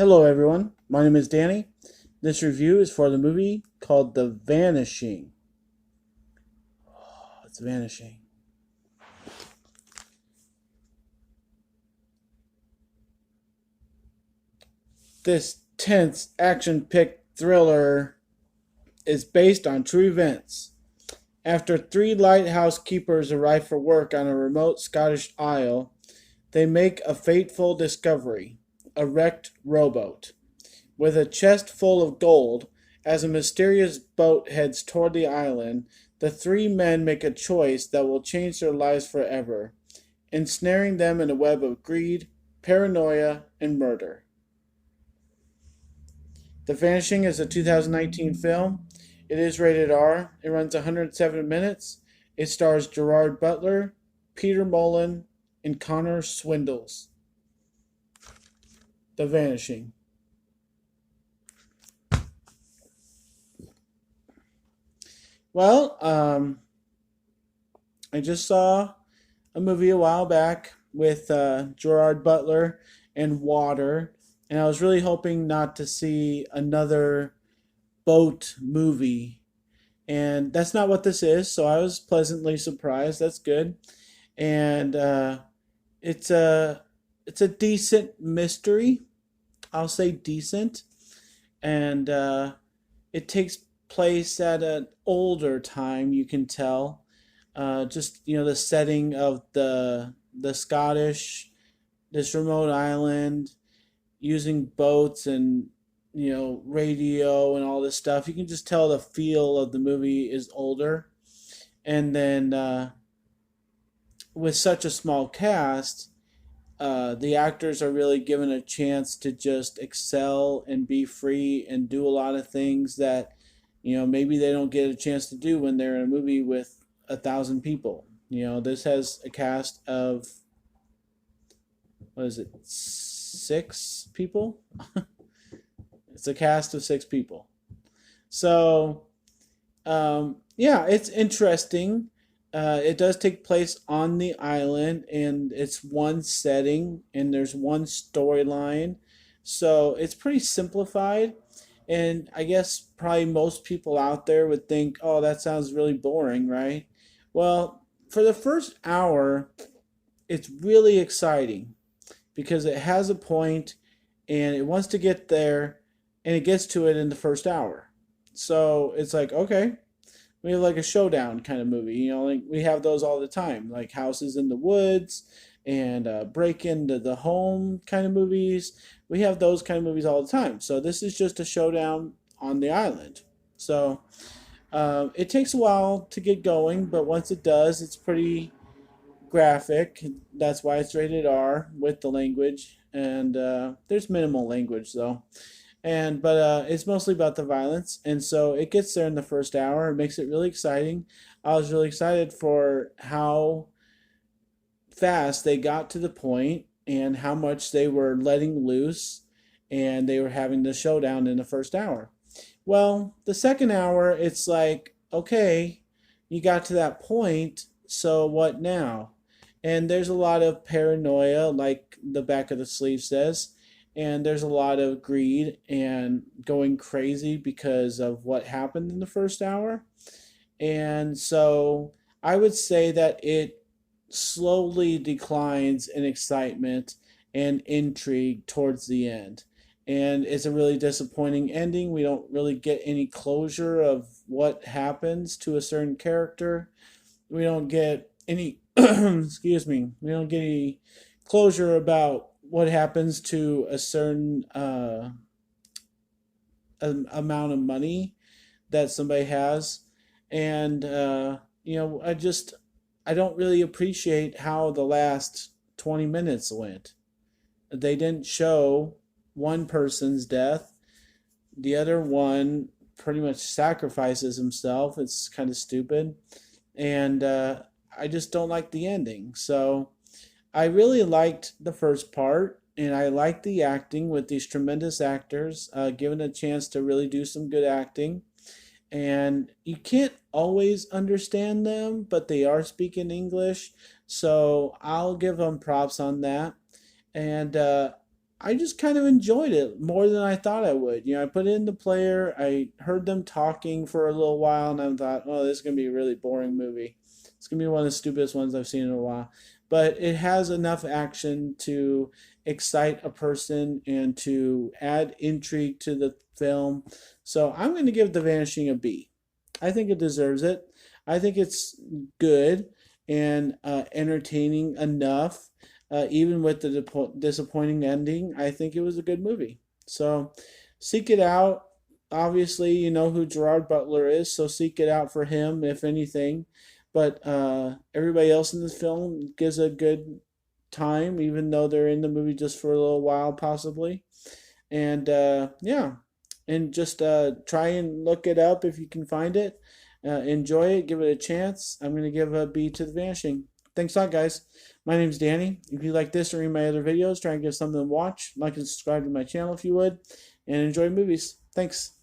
Hello, everyone. My name is Danny. This review is for the movie called The Vanishing. Oh, it's vanishing. This tense, action packed thriller is based on true events. After three lighthouse keepers arrive for work on a remote Scottish isle, they make a fateful discovery: a wrecked rowboat. With a chest full of gold, as a mysterious boat heads toward the island, the three men make a choice that will change their lives forever, ensnaring them in a web of greed, paranoia, and murder. The Vanishing is a 2019 film. It is rated R. It runs 107 minutes. It stars Gerard Butler, Peter Mullen, and Connor Swindles. The Vanishing. Well, I just saw a movie a while back with Gerard Butler and water, and I was really hoping not to see another boat movie, and that's not what this is. So I was pleasantly surprised. That's good, and it's a it's a decent mystery. I'll say decent, and it takes place at an older time. You can tell, just the setting of the Scottish, this remote island, using boats and radio and all this stuff. You can just tell the feel of the movie is older, and then with such a small cast, the actors are really given a chance to just excel and be free and do a lot of things that maybe they don't get a chance to do when they're in a movie with 1,000 people. This has a cast of, what is it, 6 people? It's a cast of 6 people. So yeah, it's interesting. It does take place on the island, and it's one setting, and there's one storyline. So it's pretty simplified. And I guess probably most people out there would think, oh, that sounds really boring, right? Well, for the first hour, it's really exciting because it has a point and it wants to get there, and it gets to it in the first hour. So it's like, okay, we have like a showdown kind of movie. Like we have those all the time, like Houses in the Woods and Break into the Home kind of movies. We have those kind of movies all the time. So this is just a showdown on the island. So it takes a while to get going, but once it does, it's pretty graphic. That's why it's rated R with the language, and there's minimal language though. And but it's mostly about the violence, and so it gets there in the first hour. It makes it really exciting. I was really excited for how fast they got to the point and how much they were letting loose, and they were having the showdown in the first hour. Well, the second hour, it's like, okay, you got to that point, so what now? And there's a lot of paranoia, like the back of the sleeve says, and there's a lot of greed and going crazy because of what happened in the first hour. And so I would say that it slowly declines in excitement and intrigue towards the end. And it's a really disappointing ending. We don't really get any closure of what happens to a certain character. We don't get any, excuse me, we don't get any closure about what happens to a certain amount of money that somebody has. And I don't really appreciate how the last 20 minutes went. They didn't show one person's death. The other one pretty much sacrifices himself. It's kind of stupid. And I just don't like the ending. So I really liked the first part, and I liked the acting with these tremendous actors, given a chance to really do some good acting. And you can't always understand them, but they are speaking English, so I'll give them props on that. And I just kind of enjoyed it more than I thought I would. I put it in the player, I heard them talking for a little while, and I thought, oh, this is going to be a really boring movie. It's going to be one of the stupidest ones I've seen in a while. But it has enough action to excite a person and to add intrigue to the film. So I'm going to give The Vanishing a B. I think it deserves it. I think it's good and entertaining enough even with the disappointing ending. I think it was a good movie. So seek it out. Obviously, you know who Gerard Butler is, so seek it out for him, if anything. But everybody else in this film gives a good time, even though they're in the movie just for a little while, possibly. And yeah, and just try and look it up if you can find it. Enjoy it, give it a chance. I'm going to give a B to The Vanishing. Thanks a lot, guys. My name's Danny. If you like this or any of my other videos, try and give something to watch. Like and subscribe to my channel if you would. And enjoy movies. Thanks.